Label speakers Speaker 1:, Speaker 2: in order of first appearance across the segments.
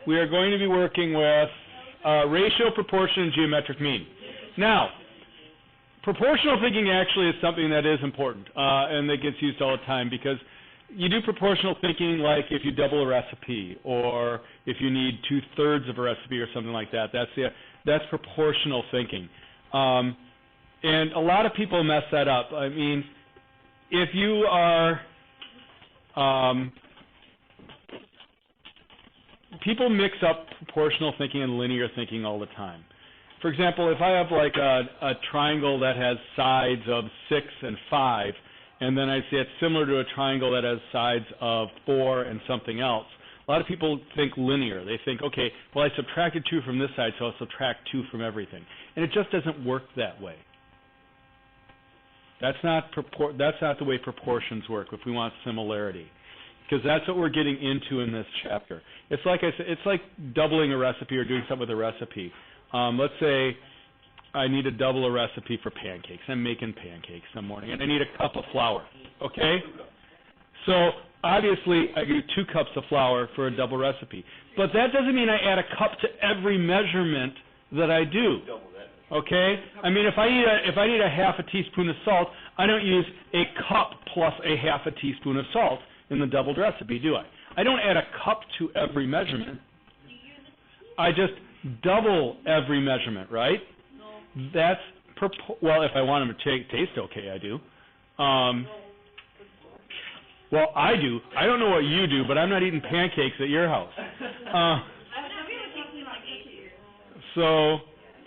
Speaker 1: We are going to be working with ratio, proportion, and geometric mean. Now, proportional thinking actually is something that is important and that gets used all the time, because you do proportional thinking like if you double a recipe or if you need 2/3 of a recipe or something like that. That's proportional thinking. And a lot of people mess that up. I mean, if you are... people mix up proportional thinking and linear thinking all the time. For example, if I have like a triangle that has sides of 6 and 5, and then I say it's similar to a triangle that has sides of 4 and something else, a lot of people think linear. They think, okay, well, I subtracted 2 from this side, so I'll subtract 2 from everything. And it just doesn't work that way. That's not the way proportions work if we want similarity, because that's what we're getting into in this chapter. It's like I said, it's like doubling a recipe or doing something with a recipe. Let's say I need to double a recipe for pancakes. I'm making pancakes some morning, and I need a cup of flour, okay? So obviously I do 2 cups of flour for a double recipe. But that doesn't mean I add a cup to every measurement that I do, okay? I mean, if I need a half a teaspoon of salt, I don't use a cup plus a half a teaspoon of salt in the doubled recipe, do I? I don't add a cup to every measurement. I just double every measurement, right? That's, well, if I want them to taste okay, I do. Well, I do. I don't know what you do, but I'm not eating pancakes at your house. So...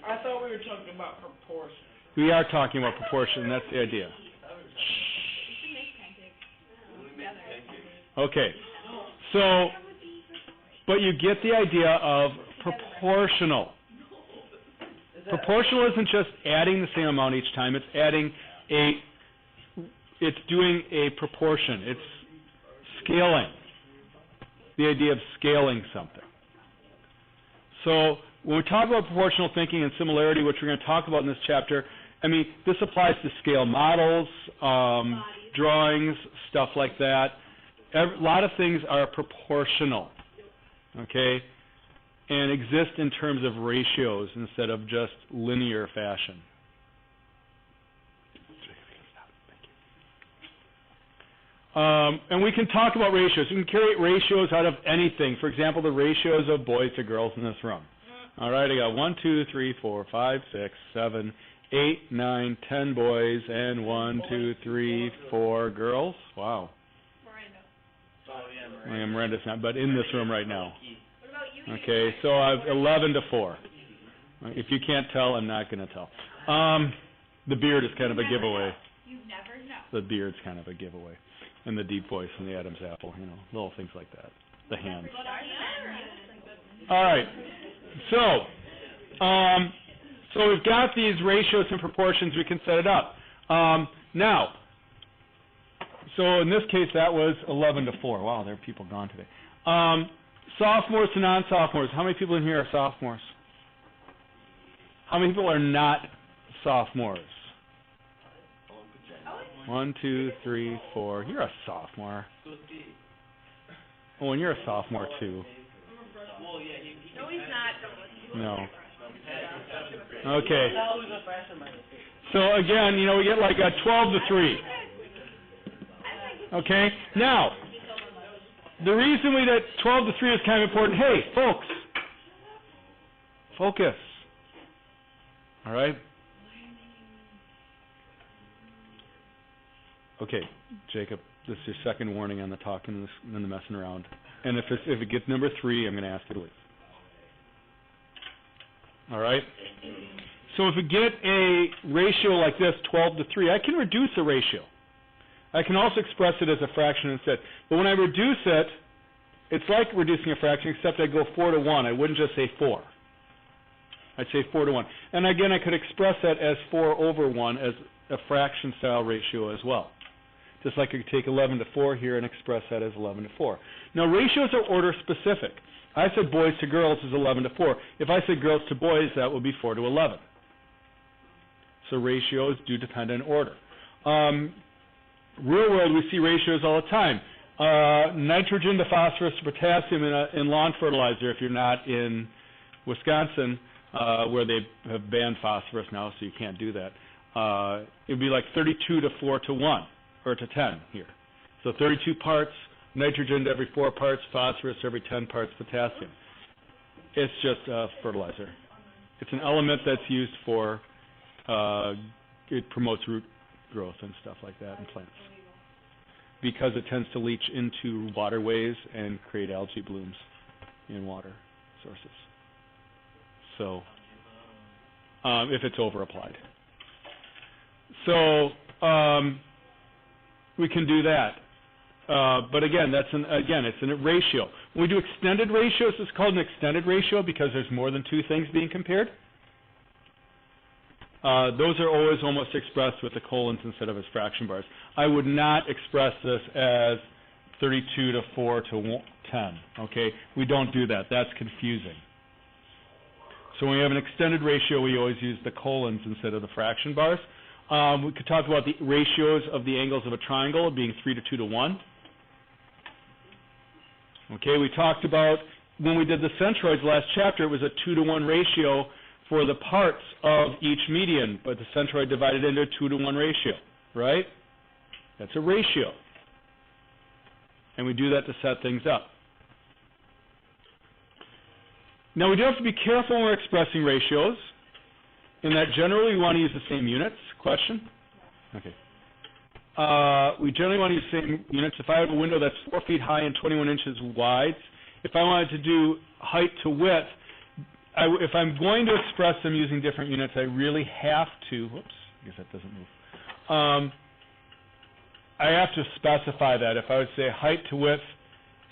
Speaker 2: I thought we were talking about proportion.
Speaker 1: We are talking about proportion. That's the idea. Okay. So, but you get the idea of proportional. Proportional isn't just adding the same amount each time. It's doing a proportion. It's scaling. The idea of scaling something. So when we talk about proportional thinking and similarity, which we're going to talk about in this chapter, I mean, this applies to scale models, drawings, stuff like that. A lot of things are proportional, okay, and exist in terms of ratios instead of just linear fashion. And we can talk about ratios. We can carry ratios out of anything. For example, the ratios of boys to girls in this room. All right, I got 1, 2, 3, 4, 5, 6, 7, 8, 9, 10 boys, and 1, 2, 3, 4 girls. Wow. Miranda's not, but in this room right now. Okay, so I've 11 to 4. If you can't tell, I'm not going to tell. The beard is kind of a giveaway.
Speaker 3: You never know.
Speaker 1: The beard's kind of a giveaway. And the deep voice and the Adam's apple, you know, little things like that. The hands. All right. So we've got these ratios and proportions. We can set it up. Now, so in this case, that was 11 to 4. Wow, there are people gone today. Sophomores to non-sophomores. How many people in here are sophomores? How many people are not sophomores? 1, 2, 3, 4. You're a sophomore. Oh, and you're a sophomore too.
Speaker 3: No, he's not.
Speaker 1: No. Okay. So again, you know, we get like a 12 to 3. Okay. Now, the reason we did 12 to 3 is kind of important. Hey, folks, focus. All right. Okay, Jacob, this is your second warning on the talking and the messing around. And if it gets number 3, I'm going to ask you to leave. All right? So if we get a ratio like this, 12 to 3, I can reduce a ratio. I can also express it as a fraction instead. But when I reduce it, it's like reducing a fraction, except I go 4 to 1. I wouldn't just say 4. I'd say 4 to 1. And again, I could express that as 4 over 1 as a fraction-style ratio as well. Just like I could take 11 to 4 here and express that as 11 to 4. Now, ratios are order-specific. I said boys to girls is 11 to 4. If I said girls to boys, that would be 4 to 11. So ratios do depend on order. Real world, we see ratios all the time. Nitrogen to phosphorus to potassium in lawn fertilizer, if you're not in Wisconsin, where they have banned phosphorus now, so you can't do that. It would be like 32 to 4 to 1, or to 10 here. So 32 parts nitrogen to every 4 parts, phosphorus to every 10 parts potassium. It's just fertilizer. It's an element that's used for, it promotes root growth and stuff like that in plants, because it tends to leach into waterways and create algae blooms in water sources. So, if it's over-applied. So, we can do that. But again, it's a ratio. When we do extended ratios, it's called an extended ratio because there's more than 2 things being compared. Those are always almost expressed with the colons instead of as fraction bars. I would not express this as 32 to 4 to 10. Okay, we don't do that. That's confusing. So when we have an extended ratio, we always use the colons instead of the fraction bars. We could talk about the ratios of the angles of a triangle being 3 to 2 to 1. Okay, we talked about when we did the centroids last chapter, it was a 2 to 1 ratio for the parts of each median, but the centroid divided into a 2 to 1 ratio, right? That's a ratio. And we do that to set things up. Now, we do have to be careful when we're expressing ratios, in that generally we want to use the same units. Question? Okay. We generally want to use the same units. If I have a window that's 4 feet high and 21 inches wide, if I wanted to do height to width, if I'm going to express them using different units, I really have to, whoops, I guess that doesn't move. I have to specify that. If I would say height to width,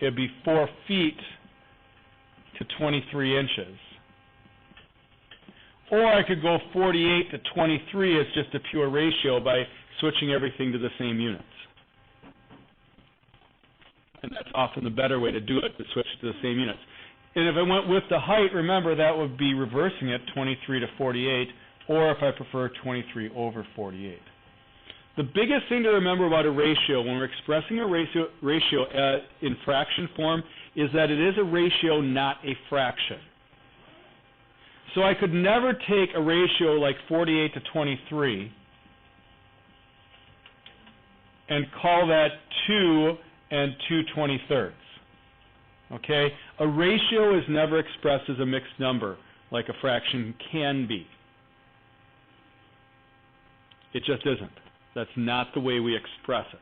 Speaker 1: it would be 4 feet to 23 inches. Or I could go 48 to 23 as just a pure ratio by switching everything to the same units. And that's often the better way to do it, to switch to the same units. And if I went with the height, remember that would be reversing it, 23 to 48, or if I prefer 23 over 48. The biggest thing to remember about a ratio, when we're expressing a ratio in fraction form, is that it is a ratio, not a fraction. So I could never take a ratio like 48 to 23 and call that 2 and 2/23. Okay? A ratio is never expressed as a mixed number like a fraction can be. It just isn't. That's not the way we express it.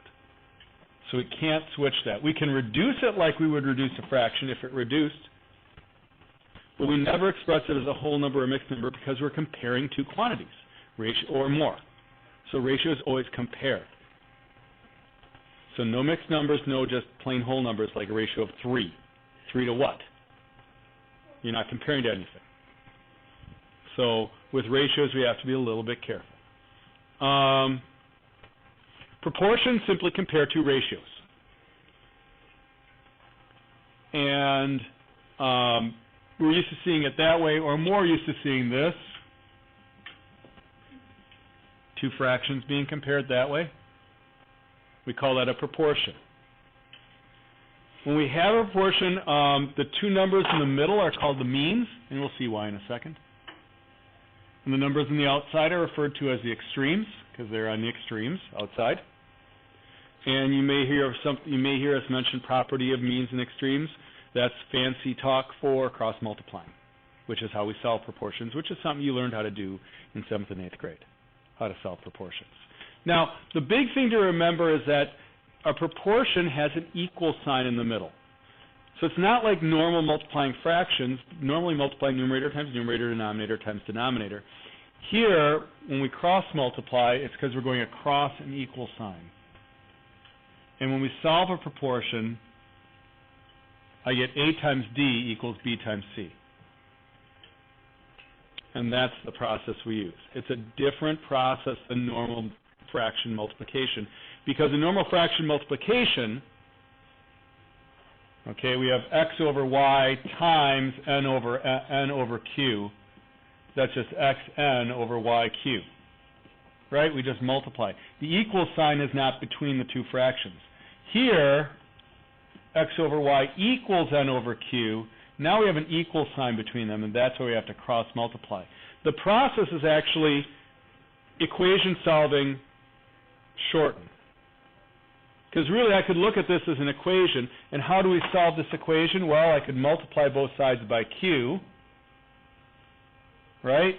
Speaker 1: So we can't switch that. We can reduce it like we would reduce a fraction if it reduced, but we never express it as a whole number or mixed number because we're comparing 2 quantities, ratio or more. So ratios always compare. So no mixed numbers, no just plain whole numbers like a ratio of 3. 3 to what? You're not comparing to anything. So with ratios, we have to be a little bit careful. Proportions simply compare 2 ratios. And we're used to seeing it that way, or more used to seeing this. 2 fractions being compared that way. We call that a proportion. When we have a proportion, the 2 numbers in the middle are called the means, and we'll see why in a second. And the numbers on the outside are referred to as the extremes, because they're on the extremes outside. And you may hear us mention property of means and extremes. That's fancy talk for cross multiplying, which is how we solve proportions, which is something you learned how to do in 7th and 8th grade, how to solve proportions. Now, the big thing to remember is that a proportion has an equal sign in the middle. So it's not like normal multiplying fractions, normally multiplying numerator times numerator, denominator times denominator. Here, when we cross multiply, it's because we're going across an equal sign. And when we solve a proportion, I get A times D equals B times C. And that's the process we use. It's a different process than normal fraction multiplication, because in normal fraction multiplication, okay, we have x over y times n over q. That's just xn over yq, right? We just multiply. The equal sign is not between the 2 fractions. Here, x over y equals n over q. Now we have an equal sign between them, and that's where we have to cross multiply. The process is actually equation solving shortened. Because really I could look at this as an equation, and how do we solve this equation? Well, I could multiply both sides by q, right?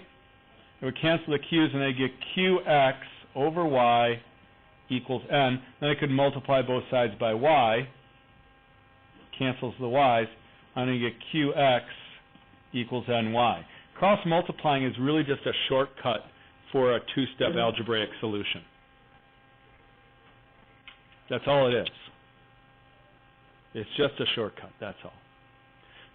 Speaker 1: It would cancel the q's, and I get qx over y equals n. Then I could multiply both sides by y, cancels the y's, and I get qx equals ny. Cross multiplying is really just a shortcut for a two-step algebraic solution. That's all it is. It's just a shortcut, that's all.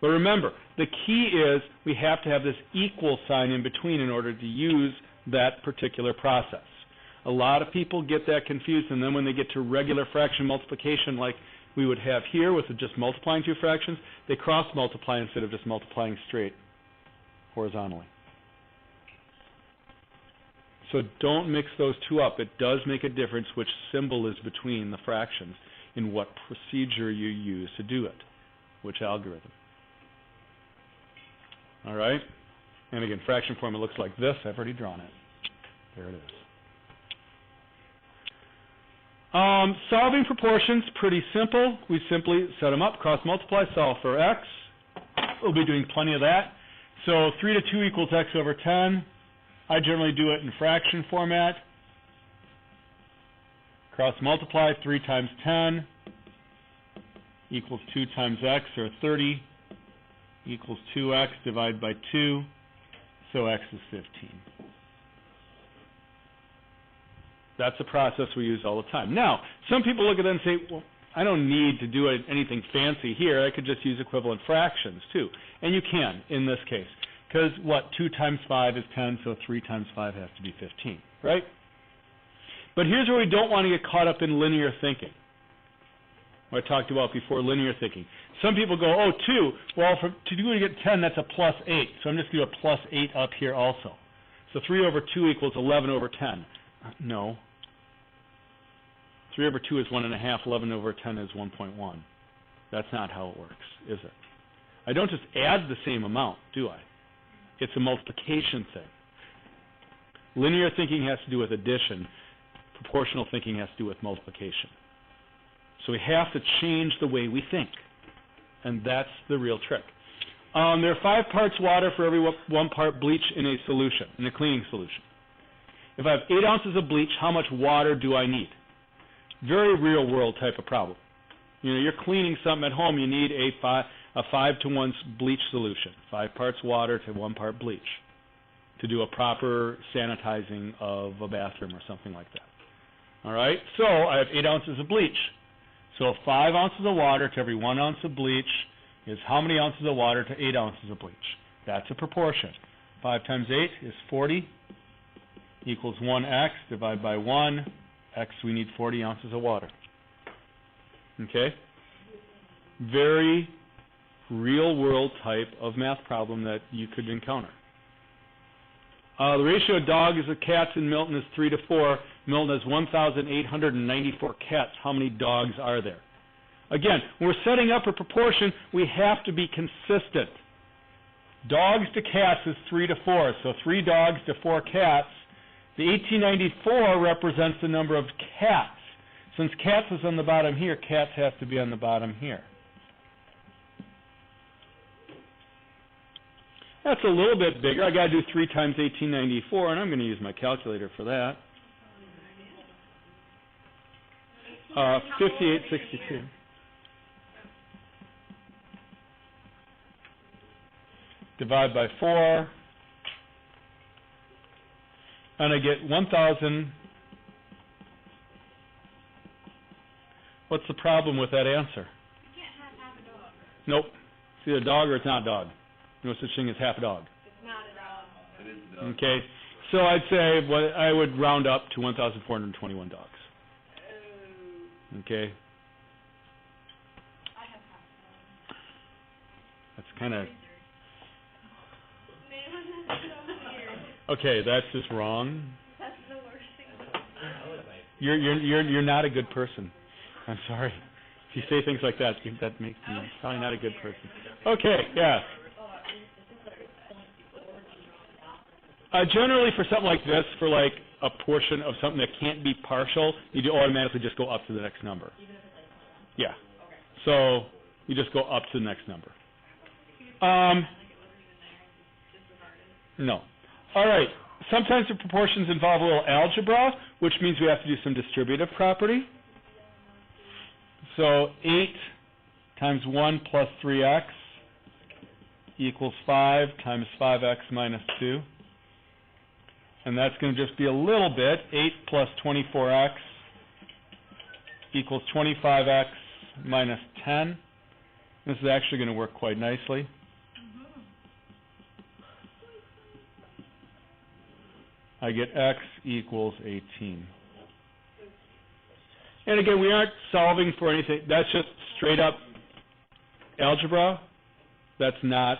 Speaker 1: But remember, the key is we have to have this equal sign in between in order to use that particular process. A lot of people get that confused, and then when they get to regular fraction multiplication like we would have here with just multiplying two fractions, they cross multiply instead of just multiplying straight horizontally. So don't mix those two up. It does make a difference which symbol is between the fractions in what procedure you use to do it, which algorithm. All right? And again, fraction form, it looks like this. I've already drawn it. There it is. Solving proportions, pretty simple. We simply set them up, cross multiply, solve for x. We'll be doing plenty of that. So 3 to 2 equals x over 10. I generally do it in fraction format. Cross multiply, 3 times 10 equals 2 times x, or 30 equals 2x, divide by 2, so x is 15. That's a process we use all the time. Now, some people look at that and say, well, I don't need to do anything fancy here. I could just use equivalent fractions, too. And you can, in this case. Because, 2 times 5 is 10, so 3 times 5 has to be 15, right? But here's where we don't want to get caught up in linear thinking. What I talked about before, linear thinking. Some people go, 2. Well, to get 10, that's a plus 8. So I'm just going to do a plus 8 up here also. So 3 over 2 equals 11 over 10. No. 3 over 2 is 1.5. 11 over 10 is 1.1. That's not how it works, is it? I don't just add the same amount, do I? It's a multiplication thing. Linear thinking has to do with addition. Proportional thinking has to do with multiplication. So we have to change the way we think. And that's the real trick. There are 5 parts water for every 1 part bleach in a solution, in a cleaning solution. If I have 8 ounces of bleach, how much water do I need? Very real world type of problem. You know, you're cleaning something at home, you need a 5 to 1 bleach solution. 5 parts water to 1 part bleach to do a proper sanitizing of a bathroom or something like that. All right, so I have 8 ounces of bleach. So 5 ounces of water to every 1 ounce of bleach is how many ounces of water to 8 ounces of bleach? That's a proportion. 5 times 8 is 40 equals 1x, divide by 1. X, we need 40 ounces of water. Okay? Very real-world type of math problem that you could encounter. The ratio of dogs to cats in Milton is 3 to 4. Milton has 1,894 cats. How many dogs are there? Again, when we're setting up a proportion, we have to be consistent. Dogs to cats is 3 to 4. So 3 dogs to 4 cats. The 1894 represents the number of cats. Since cats is on the bottom here, cats have to be on the bottom here. That's a little bit bigger. I got to do 3 times 1894, and I'm going to use my calculator for that. 5862. Divide by 4. And I get 1,000. What's the problem with that answer?
Speaker 3: You can't have half a dog.
Speaker 1: Nope. It's either a dog or it's not a dog. No such thing as half a dog.
Speaker 3: It's not a dog.
Speaker 2: It is a dog.
Speaker 1: Okay. So I'd say I would round up to 1,421 dogs. Okay.
Speaker 3: I have half a dog.
Speaker 1: That's kind of...
Speaker 3: Man, that's so weird.
Speaker 1: Okay, that's just wrong.
Speaker 3: That's the worst thing.
Speaker 1: You're not a good person. I'm sorry. If you say things like that, that makes you probably not a good person. Okay, yeah. Generally, for something like this, for like a portion of something that can't be partial, you do automatically just go up to the next number. Yeah. So you just go up to the next number. No. All right. Sometimes the proportions involve a little algebra, which means we have to do some distributive property. So 8 times 1 plus 3x equals 5 times 5x minus 2. And that's going to just be a little bit. 8 plus 24x equals 25x minus 10. This is actually going to work quite nicely. I get x equals 18. And again, we aren't solving for anything. That's just straight up algebra. That's not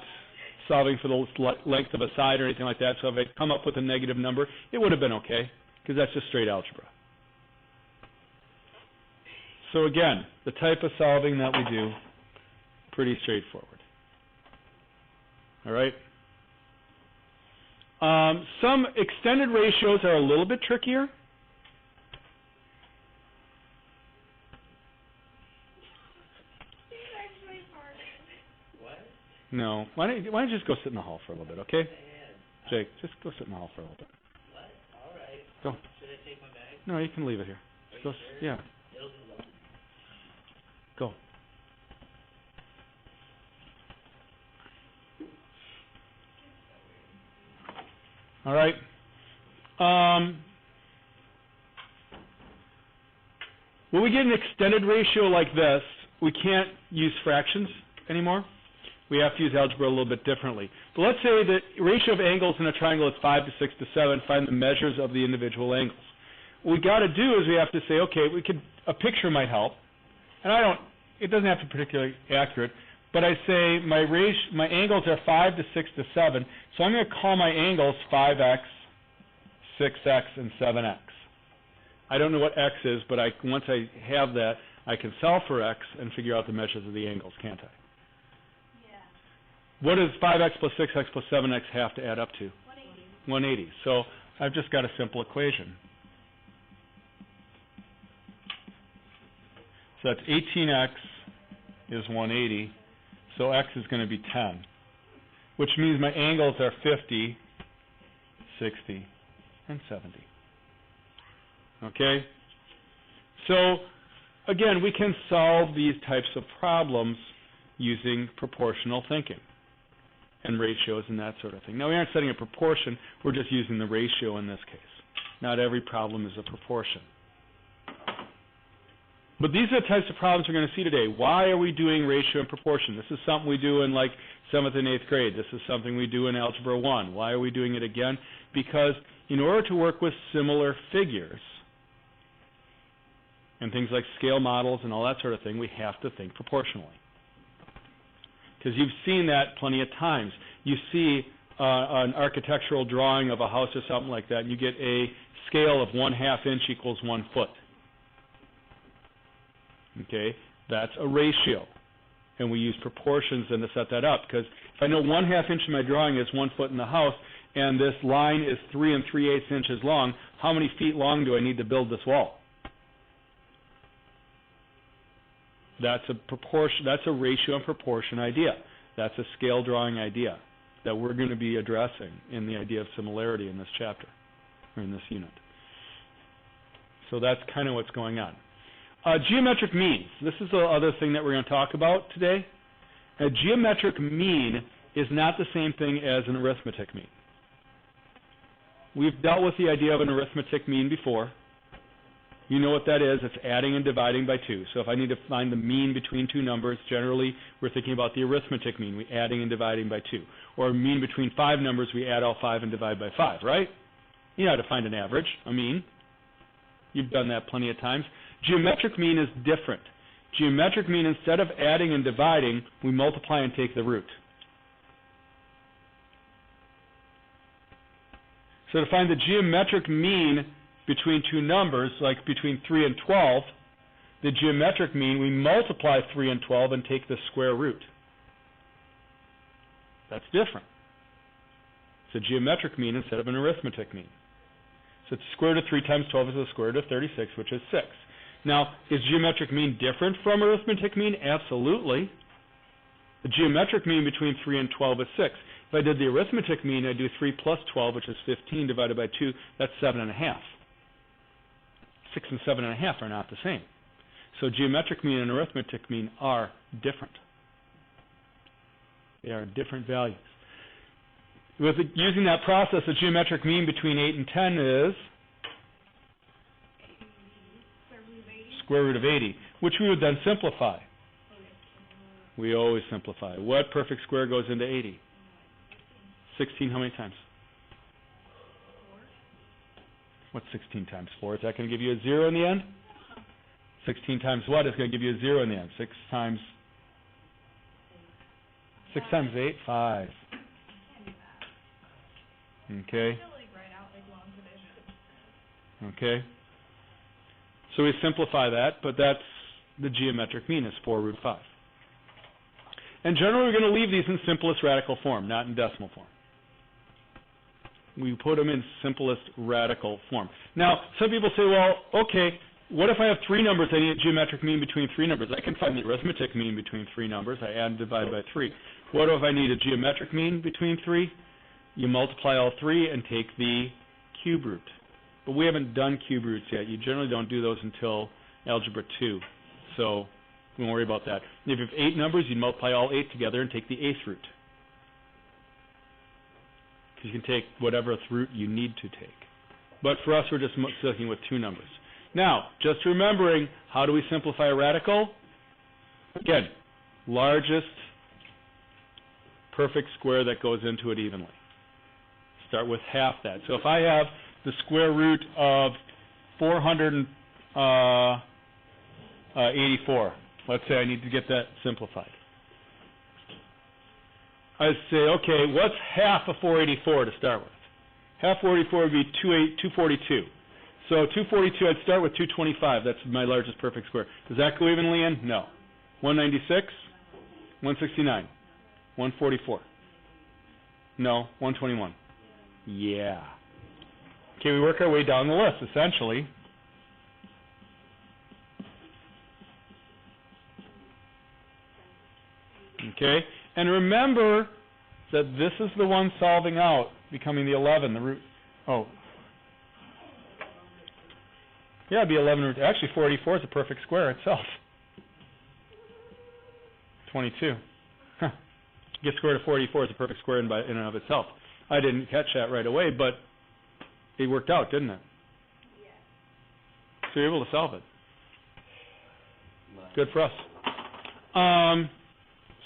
Speaker 1: solving for the length of a side or anything like that. So if I come up with a negative number, it would have been okay, because that's just straight algebra. So again, the type of solving that we do, pretty straightforward. All right? Some extended ratios are a little bit trickier. No. Why don't you just go sit in the hall for a little bit, okay? Jake, just go sit in the hall for a little bit.
Speaker 4: What? All right.
Speaker 1: Go.
Speaker 4: Should I take my bag?
Speaker 1: No, you can leave it here. Just go. Yeah. Go. All right. When we get an extended ratio like this, we can't use fractions anymore. We have to use algebra a little bit differently. But let's say the ratio of angles in a triangle is 5 to 6 to 7. Find the measures of the individual angles. What we got to do is we have to say, okay, a picture might help. And it doesn't have to be particularly accurate, but I say my angles are 5 to 6 to 7, so I'm going to call my angles 5x, 6x, and 7x. I don't know what x is, but once I have that, I can solve for x and figure out the measures of the angles, can't I? What does 5x plus 6x plus 7x have to add up to? 180. So I've just got a simple equation. So that's 18x is 180, so x is going to be 10, which means my angles are 50, 60, and 70. Okay? So, again, we can solve these types of problems using proportional thinking and ratios and that sort of thing. Now, we aren't setting a proportion, we're just using the ratio in this case. Not every problem is a proportion. But these are the types of problems we're going to see today. Why are we doing ratio and proportion? This is something we do in like 7th and 8th grade. This is something we do in Algebra 1. Why are we doing it again? Because in order to work with similar figures and things like scale models and all that sort of thing, we have to think proportionally. Because you've seen that plenty of times. You see an architectural drawing of a house or something like that, and you get a scale of 1/2 inch equals 1 foot. Okay, that's a ratio, and we use proportions then to set that up, because if I know 1/2 inch in my drawing is 1 foot in the house, and this line is 3 3/8 inches long, how many feet long do I need to build this wall? That's a proportion. That's a ratio and proportion idea. That's a scale drawing idea that we're going to be addressing in the idea of similarity in this chapter, or in this unit. So that's kind of what's going on. Geometric means. This is the other thing that we're going to talk about today. A geometric mean is not the same thing as an arithmetic mean. We've dealt with the idea of an arithmetic mean before. You know what that is. It's adding and dividing by 2. So if I need to find the mean between two numbers, generally we're thinking about the arithmetic mean. We're adding and dividing by 2. Or a mean between 5 numbers, we add all 5 and divide by 5, right? You know how to find an average, a mean. You've done that plenty of times. Geometric mean is different. Geometric mean, instead of adding and dividing, we multiply and take the root. So to find the geometric mean between two numbers, like between 3 and 12, the geometric mean, we multiply 3 and 12 and take the square root. That's different. It's a geometric mean instead of an arithmetic mean. So it's square root of 3 times 12 is the square root of 36, which is 6. Now, is geometric mean different from arithmetic mean? Absolutely. The geometric mean between 3 and 12 is 6. If I did the arithmetic mean, I do 3 plus 12, which is 15, divided by 2. That's 7.5. 6 and 7.5 are not the same. So geometric mean and arithmetic mean are different. They are different values. Using that process, the geometric mean between 8 and 10 is square root of 80, which we would then simplify. We always simplify. What perfect square goes into 80? 16 how many times? What's 16 times 4? Is that going to give you a 0 in the end? 16 times what is going to give you a 0 in the end? 6 times 8? 5. Okay. Okay. So we simplify that, but that's the geometric mean is 4 root 5. And generally we're going to leave these in simplest radical form, not in decimal form. We put them in simplest radical form. Now, some people say, well, okay, what if I have 3 numbers? I need a geometric mean between 3 numbers. I can find the arithmetic mean between 3 numbers. I add and divide by 3. What if I need a geometric mean between 3? You multiply all 3 and take the cube root. But we haven't done cube roots yet. You generally don't do those until algebra 2. So don't worry about that. If you have 8 numbers, you multiply all 8 together and take the 8th root. Because you can take whatever root you need to take. But for us, we're just sticking with 2 numbers. Now, just remembering, how do we simplify a radical? Again, largest perfect square that goes into it evenly. Start with half that. So if I have the square root of 484, let's say I need to get that simplified. I'd say, okay, what's half of 484 to start with? Half 484 would be 242. So 242, I'd start with 225. That's my largest perfect square. Does that go evenly in? No. 196, 169, 144. No, 121. Yeah. Okay, we work our way down the list, essentially. Okay, and remember that this is the one solving out, becoming the 11, the root. Oh. Yeah, it'd be 11 root. Actually, 484 is a perfect square itself. 22. Huh. Get square root of 484 is a perfect square in and of itself. I didn't catch that right away, but it worked out, didn't it? Yeah. So you're able to solve it. Good for us.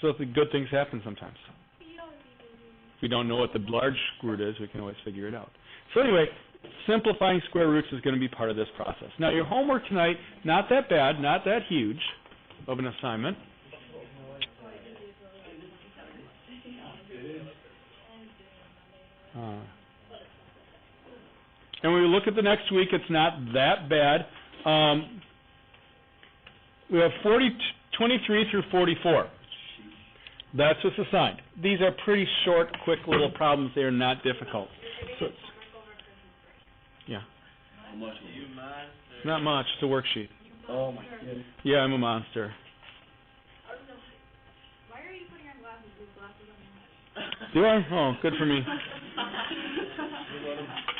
Speaker 1: So the good things happen sometimes. If we don't know what the large root is, we can always figure it out. So anyway, simplifying square roots is going to be part of this process. Now your homework tonight, not that bad, not that huge of an assignment. And when we look at the next week, it's not that bad. We have 23 through 44. That's what's assigned. These are pretty short, quick little problems. They are not difficult. So, yeah.
Speaker 4: How much are you, monster?
Speaker 1: Not much. It's a worksheet.
Speaker 4: Oh, my goodness.
Speaker 1: Yeah, I'm a monster.
Speaker 3: Why are you putting on glasses with glasses on your head?
Speaker 1: Do I? Oh, good for me.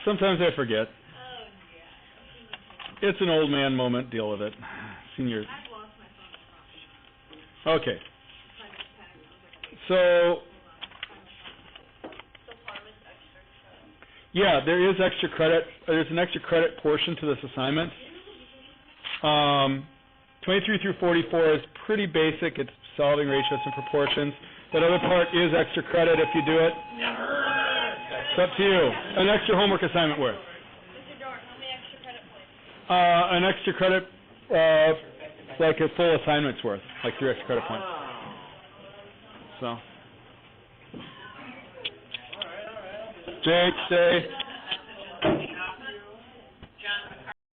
Speaker 1: Sometimes I forget.
Speaker 3: Oh, yeah.
Speaker 1: It's an old man moment. Deal with it. Senior.
Speaker 3: I've lost my phone.
Speaker 1: Okay. So, yeah, there is extra credit. There's an extra credit portion to this assignment. 23 through 44 is pretty basic. It's solving ratios and proportions. That other part is extra credit if you do it. It's up to you. An extra homework assignment worth.
Speaker 3: Mr. Dorn, how many extra credit points?
Speaker 1: An extra credit, like a full assignment's worth, like 3 extra credit points. So. Jake, stay.